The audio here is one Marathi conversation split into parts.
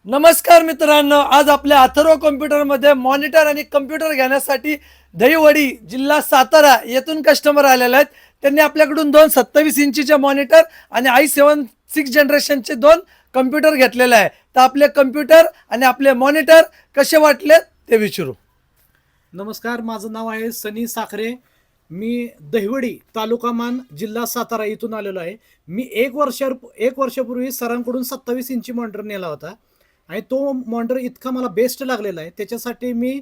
नमस्कार मित्रांनो, आज आपल्या अथर्व कॉम्प्युटरमध्ये मॉनिटर आणि कम्प्युटर घेण्यासाठी दहिवडी जिल्हा सातारा येथून कस्टमर आलेले आहेत. त्यांनी आपल्याकडून दोन 27 इंचीचे मॉनिटर आणि i7 6 जनरेशनचे दोन कम्प्युटर घेतलेले आहे. तर आपले कम्प्युटर आणि आपले मॉनिटर कसे वाटले ते विचारू. नमस्कार, माझं नाव आहे सनी साखरे. मी दहिवडी तालुका मान जिल्हा सातारा इथून आलेलो आहे. मी एक वर्षापूर्वी सरांकडून 27 इंची मॉनिटर नेला होता आणि तो मॉनिटर इतका मला बेस्ट लागलेला आहे. त्याच्यासाठी मी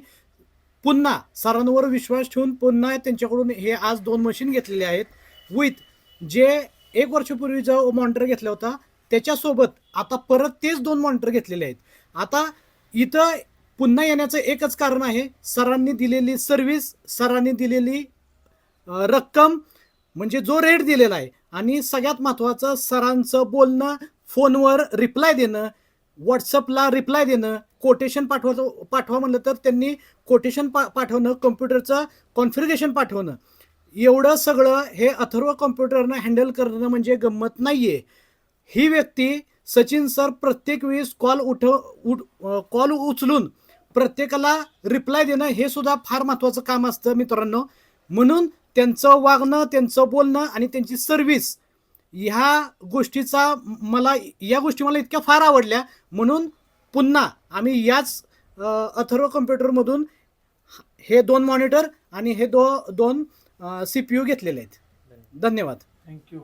पुन्हा सरांवर विश्वास ठेवून पुन्हा त्यांच्याकडून हे आज 2 मशीन घेतलेले आहेत. विथ जे 1 वर्षापूर्वी जो मॉनिटर घेतला होता त्याच्यासोबत आता परत तेच 2 मॉनिटर घेतलेले आहेत. आता इथं पुन्हा येण्याचं एकच कारण आहे, सरांनी दिलेली सर्व्हिस, सरांनी दिलेली रक्कम, म्हणजे जो रेट दिलेला आहे आणि सगळ्यात महत्त्वाचं सरांचं बोलणं, फोनवर रिप्लाय देणं, व्हॉट्सअपला रिप्लाय देणं, कोटेशन पाठवा म्हणलं तर त्यांनी कोटेशन पाठवणं, कॉम्प्युटरचं कॉन्फिगरेशन पाठवणं, एवढं सगळं हे अथर्व कॉम्प्युटरनं हँडल करणं म्हणजे गंमत नाही आहे. ही व्यक्ती सचिन सर प्रत्येक वेळेस कॉल उचलून प्रत्येकाला रिप्लाय देणं हे सुद्धा फार महत्त्वाचं काम असतं मित्रांनो. म्हणून त्यांचं वागणं, त्यांचं बोलणं आणि त्यांची सर्व्हिस ह्या गोष्टी मला इतक्या फार आवडल्या. म्हणून पुन्हा आम्ही याच अथर्व कॉम्प्युटरमधून हे 2 मॉनिटर आणि हे दोन CPU घेतलेले आहेत. धन्यवाद. थँक्यू.